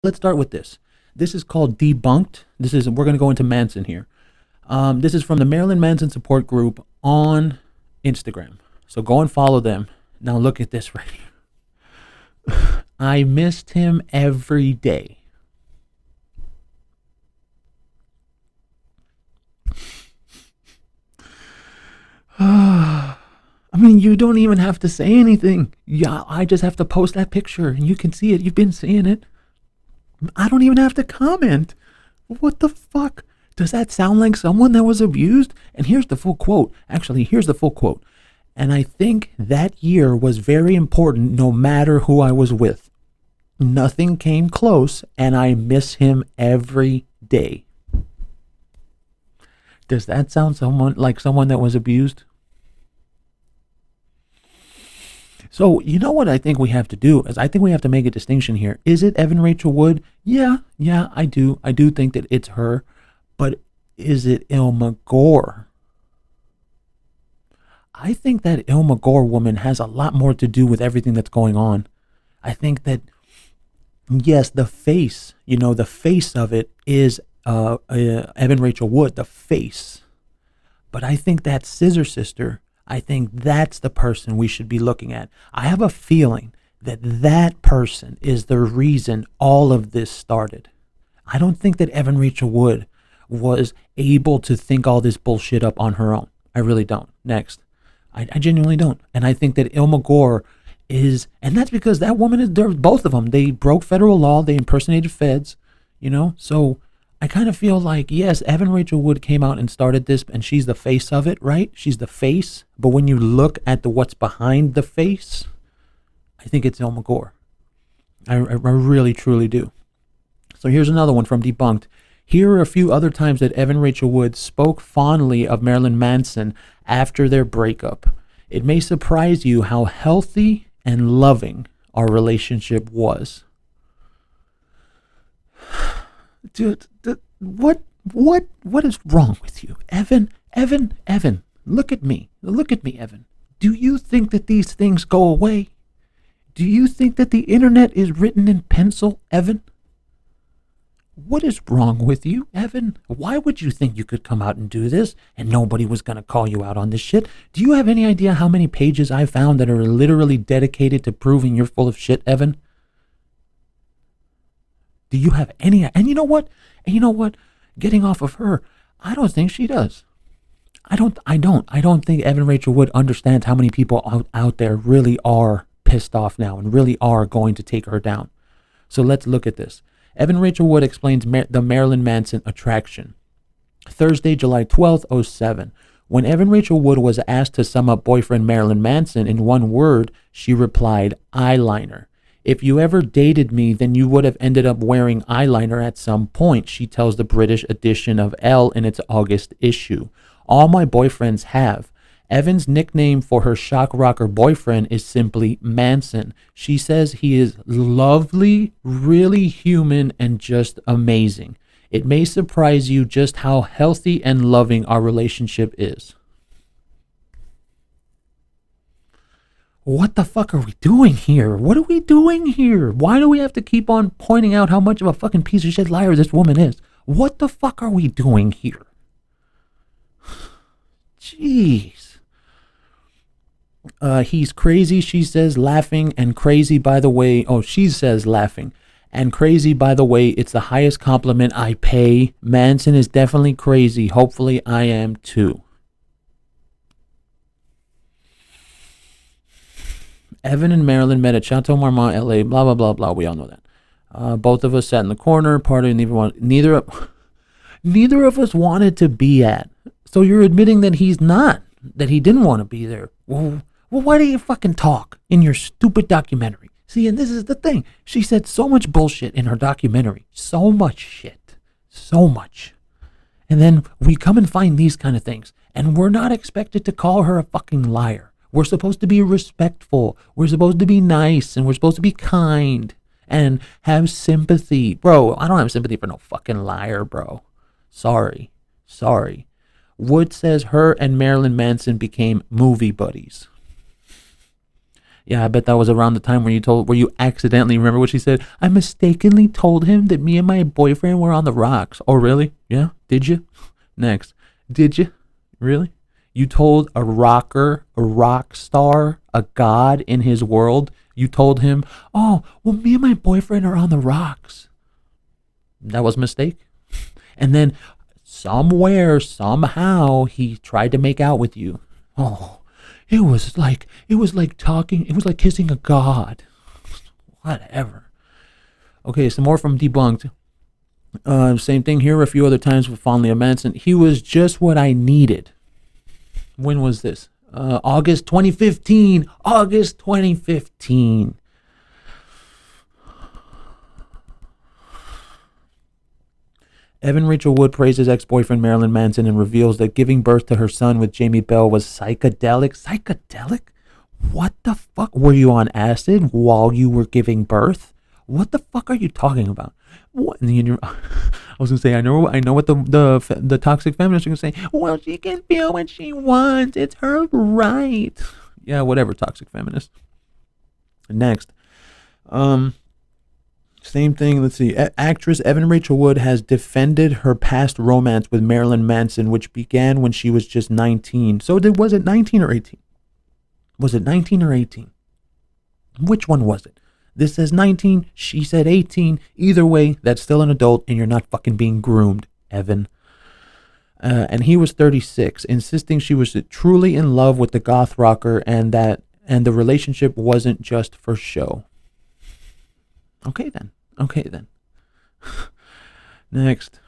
Let's start with this. This is called Debunked. We're going to go into Manson here. This is from the Marilyn Manson support group on Instagram. So go and follow them. Now look at this right here. I missed him every day. I mean, you don't even have to say anything. Yeah, I just have to post that picture and you can see it. You've been seeing it. I don't even have to comment. What the fuck? Does that sound like someone that was abused? And here's the full quote. Actually, here's the full quote. And I think that year was very important no matter who I was with. Nothing came close and I miss him every day. Does that sound like someone that was abused? So, you know what I think we have to do is I think we have to make a distinction here. Is it Evan Rachel Wood? Yeah, I do. I do think that it's her. But is it Ilma Gore? I think that Ilma Gore woman has a lot more to do with everything that's going on. I think that, yes, the face of it is Evan Rachel Wood, the face. But I think that Scissor Sister, I think that's the person we should be looking at. I have a feeling that that person is the reason all of this started. I don't think that Evan Rachel Wood was able to think all this bullshit up on her own. I really don't. Next. I genuinely don't. And I think that Ilma Gore is, and that's because that woman is, they're both of them. They broke federal law. They impersonated feds, so I kind of feel like, yes, Evan Rachel Wood came out and started this, and she's the face of it, right? She's the face. But when you look at what's behind the face, I think it's Ilma Gore. I really, truly do. So here's another one from Debunked. Here are a few other times that Evan Rachel Wood spoke fondly of Marilyn Manson after their breakup. It may surprise you how healthy and loving our relationship was. Dude, what is wrong with you? Evan, look at me, Evan. Do you think that these things go away? Do you think that the internet is written in pencil, Evan? What is wrong with you, Evan? Why would you think you could come out and do this and nobody was going to call you out on this shit? Do you have any idea how many pages I found that are literally dedicated to proving you're full of shit, Evan? Do you have any? And you know what? Getting off of her, I don't think she does. I don't think Evan Rachel Wood understands how many people out there really are pissed off now and really are going to take her down. So let's look at this. Evan Rachel Wood explains the Marilyn Manson attraction. Thursday, July 12th, 2007. When Evan Rachel Wood was asked to sum up boyfriend Marilyn Manson in one word, she replied, eyeliner. If you ever dated me, then you would have ended up wearing eyeliner at some point, she tells the British edition of Elle in its August issue. All my boyfriends have. Evan's nickname for her shock rocker boyfriend is simply Manson. She says he is lovely, really human, and just amazing. It may surprise you just how healthy and loving our relationship is. What the fuck are we doing here? What are we doing here? Why do we have to keep on pointing out how much of a fucking piece of shit liar this woman is? What the fuck are we doing here? Jeez. He's crazy, she says, laughing, and crazy, by the way. Oh, she says laughing. And crazy, by the way, it's the highest compliment I pay. Manson is definitely crazy. Hopefully I am too. Evan and Marilyn met at Chateau Marmont, LA, blah, blah, blah, blah. We all know that. Both of us sat in the corner, party, neither of us wanted to be at. So you're admitting that he didn't want to be there. Well, why do you fucking talk in your stupid documentary? See, and this is the thing. She said so much bullshit in her documentary. So much shit. So much. And then we come and find these kind of things. And we're not expected to call her a fucking liar. We're supposed to be respectful. We're supposed to be nice. And we're supposed to be kind. And have sympathy. Bro, I don't have sympathy for no fucking liar, bro. Sorry. Wood says her and Marilyn Manson became movie buddies. Yeah, I bet that was around the time where you accidentally, remember what she said? I mistakenly told him that me and my boyfriend were on the rocks. Oh, really? Yeah? Did you? Next. Did you? Really? You told a rocker, a rock star, a god in his world, you told him, oh, well, me and my boyfriend are on the rocks. That was a mistake. And then somewhere, somehow, he tried to make out with you. Oh, it was like talking, it was like kissing a god. Whatever. Okay, some more from Debunked. Same thing here a few other times with Fondly of Manson. He was just what I needed. When was this? August 2015. August 2015. Evan Rachel Wood praises ex-boyfriend Marilyn Manson and reveals that giving birth to her son with Jamie Bell was psychedelic. Psychedelic? What the fuck? Were you on acid while you were giving birth? What the fuck are you talking about? What? I was gonna say I know what the toxic feminists are gonna say. Well, she can feel what she wants. It's her right. Yeah, whatever, toxic feminist. Next, same thing. Let's see. Actress Evan Rachel Wood has defended her past romance with Marilyn Manson, which began when she was just 19. So was it 19 or 18? Was it 19 or 18? Which one was it? This says 19. She said 18. Either way, that's still an adult, and you're not fucking being groomed, Evan. And he was 36, insisting she was truly in love with the goth rocker, and the relationship wasn't just for show. Okay then. Next.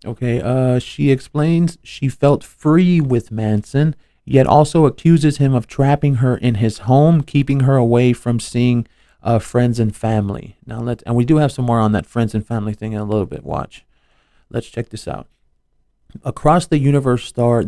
Okay, she explains she felt free with Manson, yet also accuses him of trapping her in his home, keeping her away from seeing friends and family. Now and we do have some more on that friends and family thing in a little bit. Watch. Let's check this out. The Across the Universe star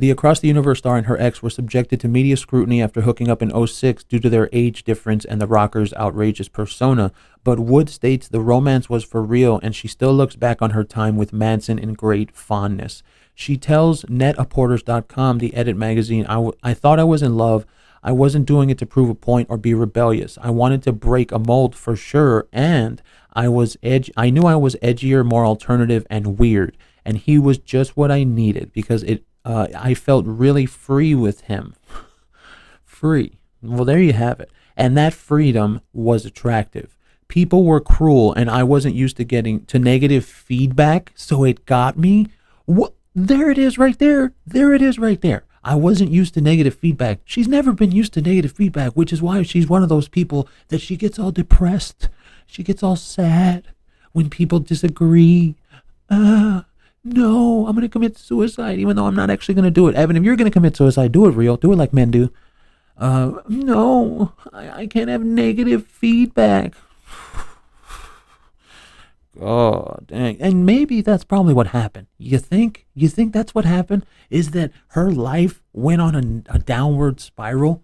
and her ex were subjected to media scrutiny after hooking up in 2006 due to their age difference and the rocker's outrageous persona. But Wood states the romance was for real, and she still looks back on her time with Manson in great fondness. She tells NetApporters.com, the Edit magazine, I thought I was in love. I wasn't doing it to prove a point or be rebellious. I wanted to break a mold for sure, and I knew I was edgier, more alternative, and weird. And he was just what I needed because I felt really free with him. Free. Well, there you have it. And that freedom was attractive. People were cruel, and I wasn't used to getting to negative feedback, so it got me. There it is right there. There it is right there. I wasn't used to negative feedback. She's never been used to negative feedback, which is why she's one of those people that she gets all depressed. She gets all sad when people disagree. No, I'm going to commit suicide, even though I'm not actually going to do it. Evan, if you're going to commit suicide, do it real. Do it like men do. No, I can't have negative feedback. God dang. And maybe that's probably what happened. You think that's what happened? Is that her life went on a downward spiral?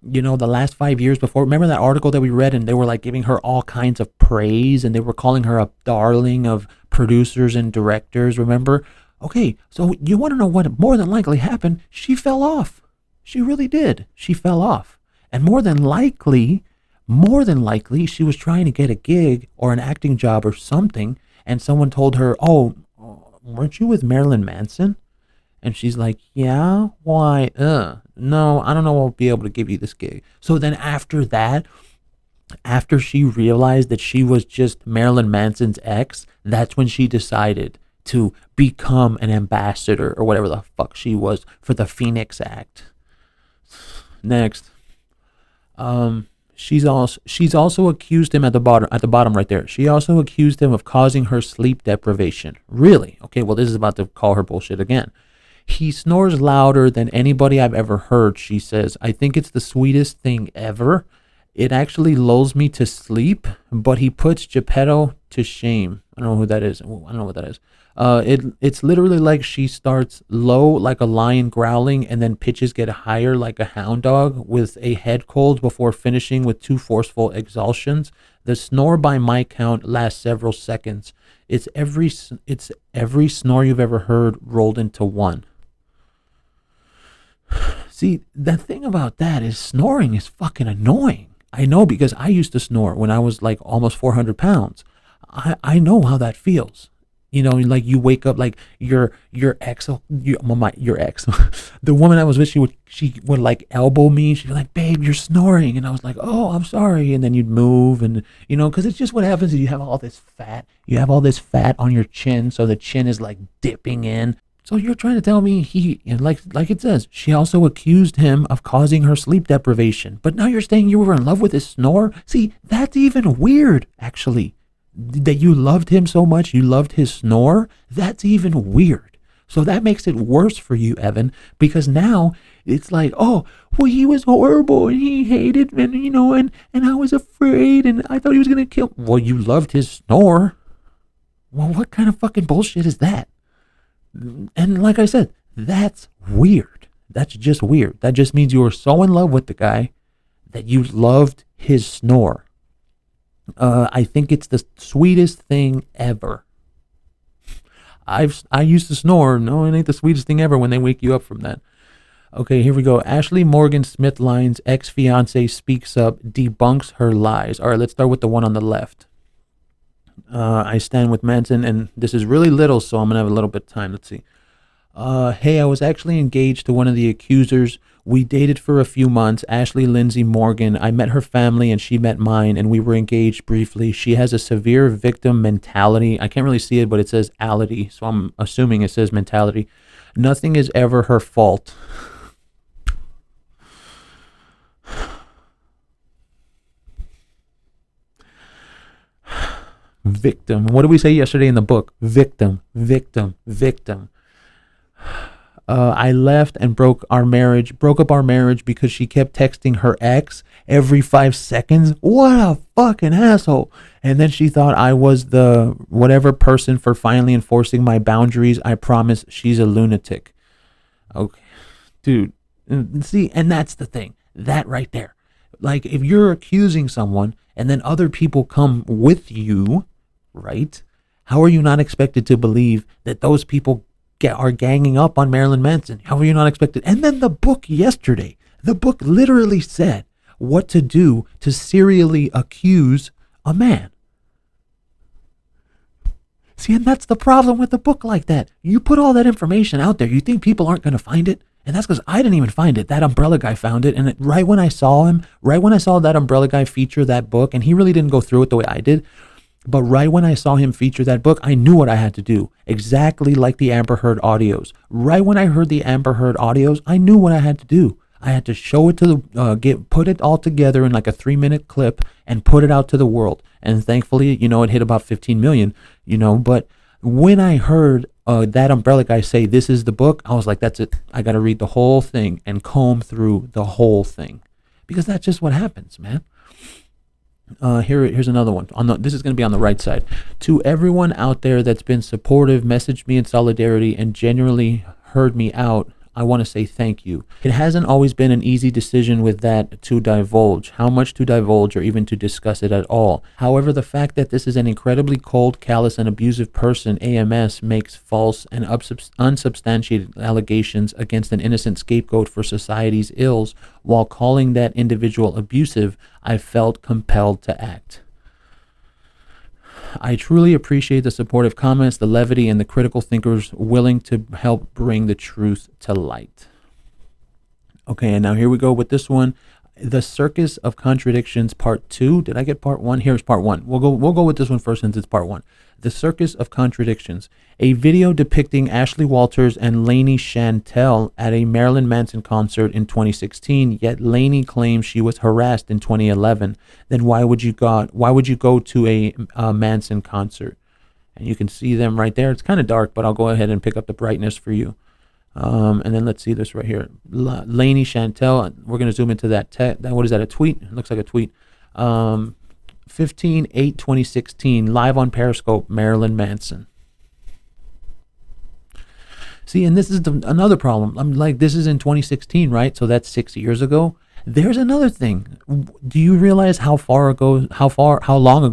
You know, the last 5 years before. Remember that article that we read, and they were like giving her all kinds of praise, and they were calling her a darling of producers and directors, remember? Okay, so you want to know what more than likely happened? She fell off. She really did. She fell off. And more than likely, she was trying to get a gig or an acting job or something, and someone told her, oh, weren't you with Marilyn Manson? And she's like, yeah, why? No, I don't know I'll be able to give you this gig. So then after that, after she realized that she was just Marilyn Manson's ex, that's when she decided to become an ambassador or whatever the fuck she was for the Phoenix Act. Next. She's also accused him at the bottom right there. She also accused him of causing her sleep deprivation. Really? Okay, well, this is about to call her bullshit again. He snores louder than anybody I've ever heard, she says. I think it's the sweetest thing ever. It actually lulls me to sleep, but he puts Geppetto to shame. I don't know who that is. I don't know what that is. It's literally like she starts low like a lion growling and then pitches get higher like a hound dog with a head cold before finishing with 2 forceful exhaustions. The snore by my count lasts several seconds. It's every snore you've ever heard rolled into one. See, the thing about that is snoring is fucking annoying. I know because I used to snore when I was like almost 400 pounds. I know how that feels. You know, like you wake up like your ex, your ex, the woman I was with, she would like elbow me. She'd be like, "Babe, you're snoring," and I was like, "Oh, I'm sorry." And then you'd move, and you know, because it's just what happens is you have all this fat. You have all this fat on your chin, so the chin is like dipping in. So you're trying to tell me and like it says, she also accused him of causing her sleep deprivation. But now you're saying you were in love with his snore? See, that's even weird, actually. That you loved him so much, you loved his snore? That's even weird. So that makes it worse for you, Evan, because now it's like, oh, well, he was horrible and he hated me, and, you know, and I was afraid and I thought he was going to kill. Well, you loved his snore. Well, what kind of fucking bullshit is that? And like I said, that's weird. That's just weird. That just means you were so in love with the guy that you loved his snore. I think it's the sweetest thing ever. I used to snore. No, it ain't the sweetest thing ever when they wake you up from that. Okay, here we go. Ashley Morgan Smith Lyons' ex-fiance speaks up, debunks her lies. All right, let's start with the one on the left. I stand with Manson, and this is really little, so I'm going to have a little bit of time. Let's see. Hey, I was actually engaged to one of the accusers. We dated for a few months. Ashley Lindsay Morgan. I met her family and she met mine, and we were engaged briefly. She has a severe victim mentality. I can't really see it, but it says ality, so I'm assuming it says mentality. Nothing is ever her fault. Victim. What did we say yesterday in the book? Victim, victim, victim. I left and broke up our marriage because she kept texting her ex every 5 seconds. What a fucking asshole. And then she thought I was the whatever person for finally enforcing my boundaries. I promise she's a lunatic. Okay, dude. See, and that's the thing. That right there. Like, if you're accusing someone and then other people come with you, right? How are you not expected to believe that those people are ganging up on Marilyn Manson? How are you not expected? And then the book yesterday, the book literally said what to do to serially accuse a man. See, and that's the problem with a book like that. You put all that information out there, you think people aren't going to find it? And that's because I didn't even find it. That umbrella guy found it. And right when I saw that umbrella guy feature that book, and he really didn't go through it the way I did, but right when I saw him feature that book, I knew what I had to do. Exactly like the Amber Heard audios. Right when I heard the Amber Heard audios, I knew what I had to do. I had to show it to put it all together in like a 3-minute clip and put it out to the world. And thankfully, you know, it hit about 15 million, you know, but when I heard that umbrella guy say, this is the book, I was like, that's it. I got to read the whole thing and comb through the whole thing, because that's just what happens, man. Here's another one. This is going to be on the right side. To everyone out there that's been supportive, messaged me in solidarity, and genuinely heard me out, I want to say thank you. It hasn't always been an easy decision with that to divulge, how much to divulge, or even to discuss it at all. However, the fact that this is an incredibly cold, callous, and abusive person, AMS, makes false and unsubstantiated allegations against an innocent scapegoat for society's ills, while calling that individual abusive, I felt compelled to act. I truly appreciate the supportive comments, the levity, and the critical thinkers willing to help bring the truth to light. Okay, and now here we go with this one. The Circus of Contradictions, Part 2. Did I get Part 1? Here's Part 1. We'll go with this one first since it's Part 1. The Circus of Contradictions. A video depicting Ashley Walters and Lainey Chantel at a Marilyn Manson concert in 2016, yet Lainey claims she was harassed in 2011. Then why would you go to a Manson concert? And you can see them right there. It's kind of dark, but I'll go ahead and pick up the brightness for you. And then let's see this right here. Lainey Chantel. We're going to zoom into that. What is that, a tweet? It looks like a tweet. 15/8/2016, live on Periscope, Marilyn Manson. See, and this is another problem. I'm like, this is in 2016, right? So that's 6 years ago. There's another thing. Do you realize how long ago,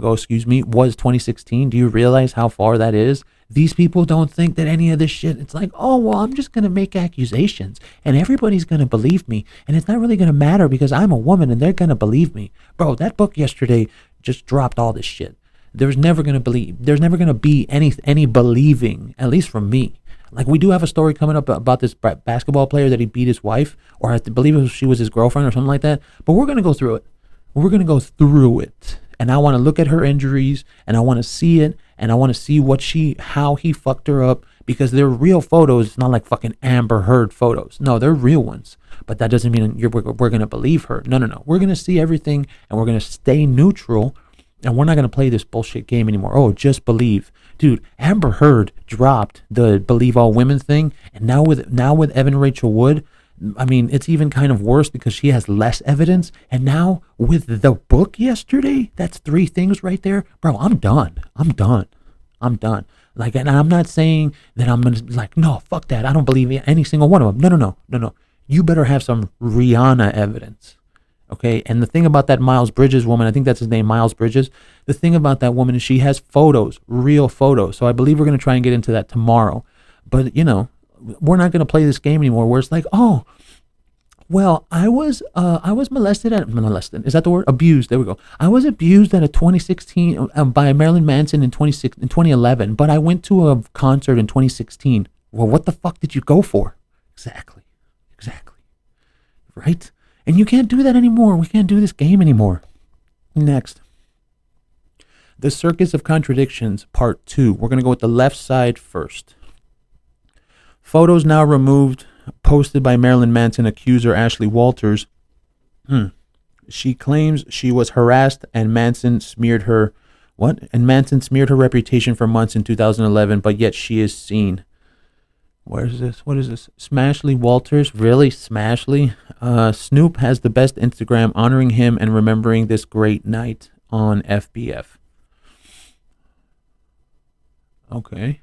was 2016? Do you realize how far that is? These people don't think that any of this shit, it's like, oh, well, I'm just going to make accusations and everybody's going to believe me. And it's not really going to matter because I'm a woman and they're going to believe me. Bro, that book yesterday just dropped all this shit. There's never going to be any believing, at least from me. Like, we do have a story coming up about this basketball player that he beat his wife, or I believe she was his girlfriend or something like that. But we're going to go through it. We're going to go through it. And I want to look at her injuries, and I want to see it, and I want to see how he fucked her up, because they're real photos. It's not like fucking Amber Heard photos. No, they're real ones. But that doesn't mean we're going to believe her. No. We're going to see everything, and we're going to stay neutral, and we're not going to play this bullshit game anymore. Oh, just believe. Dude, Amber Heard dropped the believe all women thing, and now with Evan Rachel Wood, I mean, it's even kind of worse because she has less evidence. And now with the book yesterday, that's 3 things right there. Bro, I'm done. Like, and I'm not saying that I'm going to, like, no, fuck that. I don't believe any single one of them. No. You better have some Rihanna evidence. Okay, and the thing about that Miles Bridges woman, I think that's his name, Miles Bridges. The thing about that woman is she has photos, real photos. So I believe we're going to try and get into that tomorrow. But, you know, we're not going to play this game anymore where it's like, oh, well, I was molested. Is that the word? Abused. There we go. I was abused at a 2016 by Marilyn Manson in 2011, but I went to a concert in 2016. Well, what the fuck did you go for? Exactly. Right? And you can't do that anymore. We can't do this game anymore. Next. The Circus of Contradictions, Part 2. We're going to go with the left side first. Photos now removed, posted by Marilyn Manson accuser Ashley Walters. She claims she was harassed and Manson smeared her reputation for months in 2011, but yet she is seen. Where is this? What is this? Smashly Walters? Really? Smashly? Snoop has the best Instagram honoring him and remembering this great night on FBF. Okay.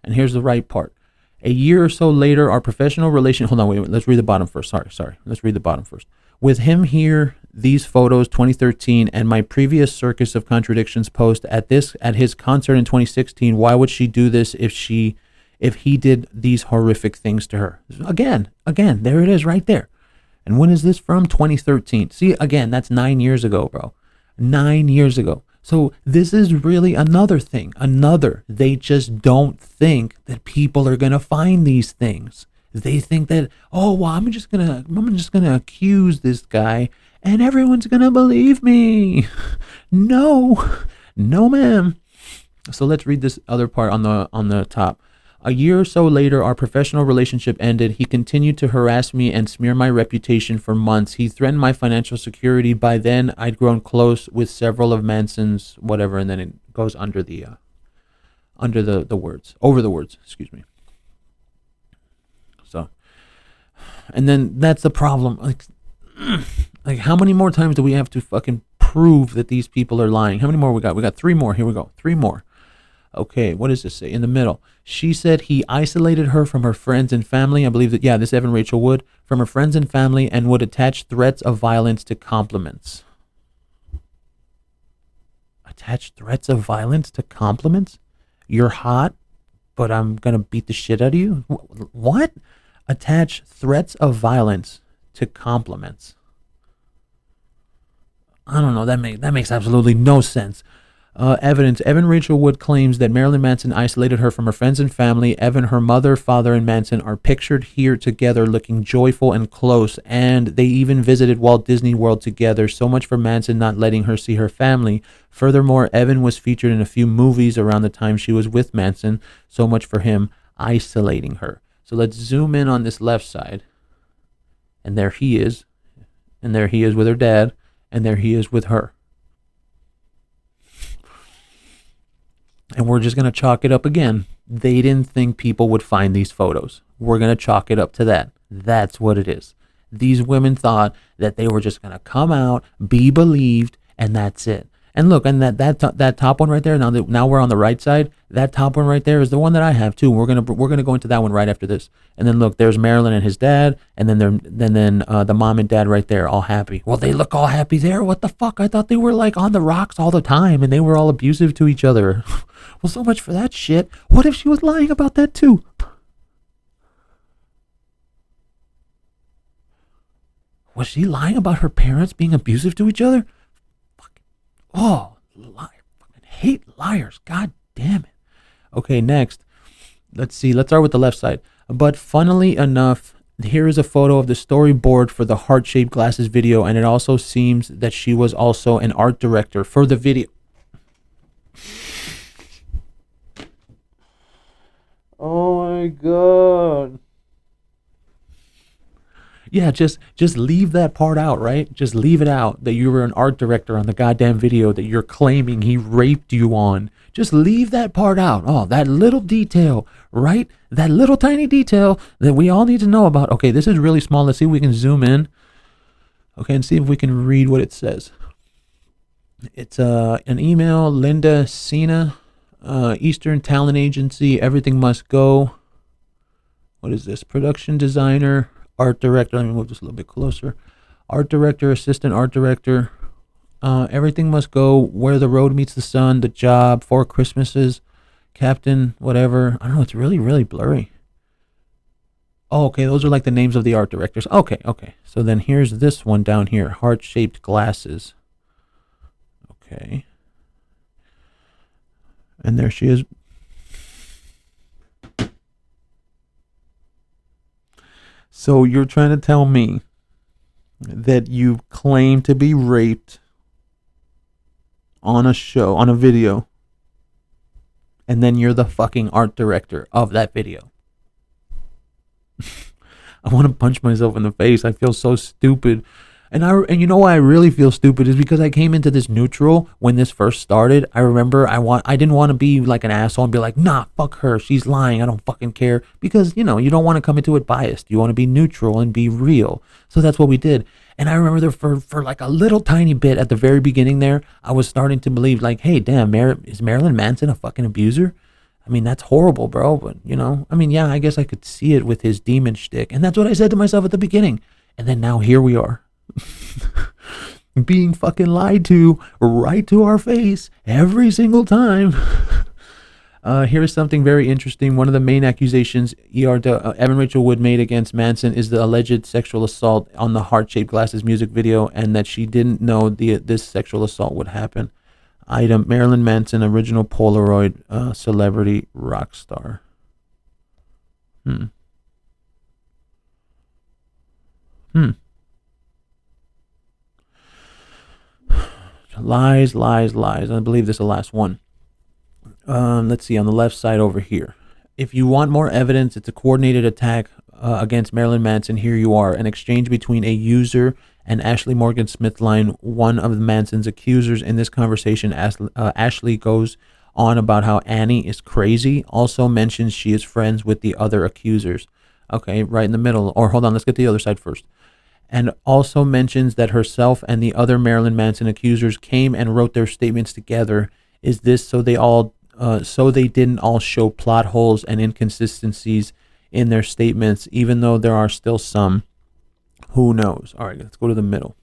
And here's the right part. A year or so later, our professional relation... Hold on, wait. Let's read the bottom first. Sorry. Let's read the bottom first. With him here, these photos, 2013, and my previous Circus of Contradictions post at his concert in 2016. Why would she do this if he did these horrific things to her? Again, there it is right there. And when is this from? 2013. See, again, that's 9 years ago, bro. 9 years ago. So this is really another thing. They just don't think that people are going to find these things. They think that, oh, well, I'm just gonna accuse this guy and everyone's gonna believe me. No, ma'am. So let's read this other part on the top. A year or so later, our professional relationship ended. He continued to harass me and smear my reputation for months. He threatened my financial security. By then, I'd grown close with several of Manson's whatever, and then it goes under the words, over the words, excuse me. So, and then that's the problem. Like how many more times do we have to fucking prove that these people are lying? How many more we got? We got 3 more. Here we go. 3 more. Okay, what does this say? In the middle, she said he isolated her from her friends and family. I believe that, yeah, this Evan Rachel Wood, from her friends and family, and would attach threats of violence to compliments. Attach threats of violence to compliments? You're hot, but I'm going to beat the shit out of you? What? Attach threats of violence to compliments. I don't know. That makes absolutely no sense. Evidence. Evan Rachel Wood claims that Marilyn Manson isolated her from her friends and family. Evan, her mother, father, and Manson are pictured here together looking joyful and close, and they even visited Walt Disney World together. So much for Manson not letting her see her family. Furthermore, Evan was featured in a few movies around the time she was with Manson. So much for him isolating her. So let's zoom in on this left side. And there he is. And there he is with her dad. And there he is with her. And we're just going to chalk it up again. They didn't think people would find these photos. We're going to chalk it up to that. That's what it is. These women thought that they were just going to come out, be believed, and that's it. And look, and that top one right there. Now we're on the right side. That top one right there is the one that I have too. We're gonna go into that one right after this. And then look, there's Marilyn and his dad, and then the mom and dad right there, all happy. Well, they look all happy there. What the fuck? I thought they were like on the rocks all the time, and they were all abusive to each other. Well, so much for that shit. What if she was lying about that too? Was she lying about her parents being abusive to each other? Oh, liar. Fucking hate liars. God damn it. Okay, next. Let's see. Let's start with the left side. But funnily enough, here is a photo of the storyboard for the heart-shaped glasses video, and it also seems that she was also an art director for the video. Oh my god. Yeah, just leave that part out, right? Just leave it out that you were an art director on the goddamn video that you're claiming he raped you on. Just leave that part out. Oh, that little detail, right? That little tiny detail that we all need to know about. Okay, this is really small. Let's see if we can zoom in. Okay, and see if we can read what it says. It's an email, Linda Sina, Eastern Talent Agency, Everything Must Go. What is this? Production designer, art director. Let me move this a little bit closer. Art director, assistant art director. Everything Must Go, Where the Road Meets the Sun, The Job, Four Christmases, Captain, whatever. I don't know. It's really, really blurry. Oh, okay. Those are like the names of the art directors. Okay. So then here's this one down here. Heart-shaped glasses. Okay. And there she is. So you're trying to tell me that you claim to be raped on a show, on a video, and then you're the fucking art director of that video. I want to punch myself in the face. I feel so stupid. And you know why I really feel stupid is because I came into this neutral when this first started. I remember I didn't want to be like an asshole and be like, nah, fuck her, she's lying, I don't fucking care. Because, you know, you don't want to come into it biased. You want to be neutral and be real. So that's what we did. And I remember there for like a little tiny bit at the very beginning there, I was starting to believe like, hey, damn, is Marilyn Manson a fucking abuser? I mean, that's horrible, bro. But, you know, I mean, yeah, I guess I could see it with his demon shtick. And that's what I said to myself at the beginning. And then now here we are. Being fucking lied to right to our face every single time. Here's something very interesting. One of the main accusations Evan Rachel Wood made against Manson is the alleged sexual assault on the Heart-Shaped Glasses music video, and that she didn't know this sexual assault would happen. Item: Marilyn Manson, original Polaroid, celebrity rock star. Lies. I believe this is the last one. Let's see, on the left side over here. If you want more evidence, it's a coordinated attack against Marilyn Manson. Here you are. An exchange between a user and Ashley Morgan Smithline, one of Manson's accusers. In this conversation, Ashley goes on about how Annie is crazy. Also mentions she is friends with the other accusers. Okay, right in the middle. Or hold on, let's get the other side first. And also mentions that herself and the other Marilyn Manson accusers came and wrote their statements together. Is this so they didn't all show plot holes and inconsistencies in their statements, even though there are still some? Who knows? All right, let's go to the middle.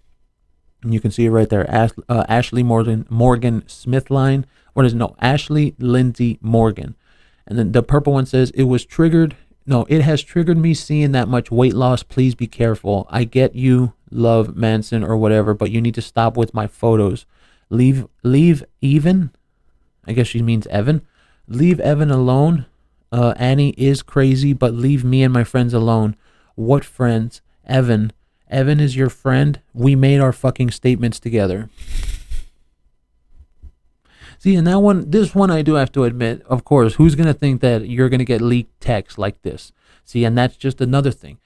And you can see it right there. Ashley Morgan Smithline. What is it? No, Ashley Lindsay Morgan. And then the purple one says, it has triggered me seeing that much weight loss. Please be careful. I get you love Manson or whatever, but you need to stop with my photos. Leave Evan. I guess she means Evan. Leave Evan alone. Annie is crazy, but leave me and my friends alone. What friends? Evan is your friend. We made our fucking statements together. See, and this one I do have to admit, of course, who's going to think that you're going to get leaked text like this? See, and that's just another thing.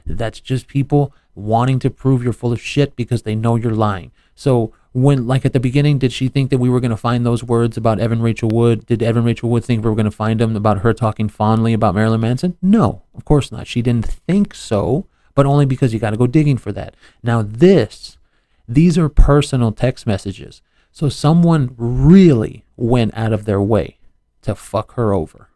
That's just people wanting to prove you're full of shit because they know you're lying. So when, like at the beginning, did she think that we were going to find those words about Evan Rachel Wood? Did Evan Rachel Wood think we were going to find them about her talking fondly about Marilyn Manson? No, of course not. She didn't think so, but only because you got to go digging for that. Now this These are personal text messages. So someone really went out of their way to fuck her over.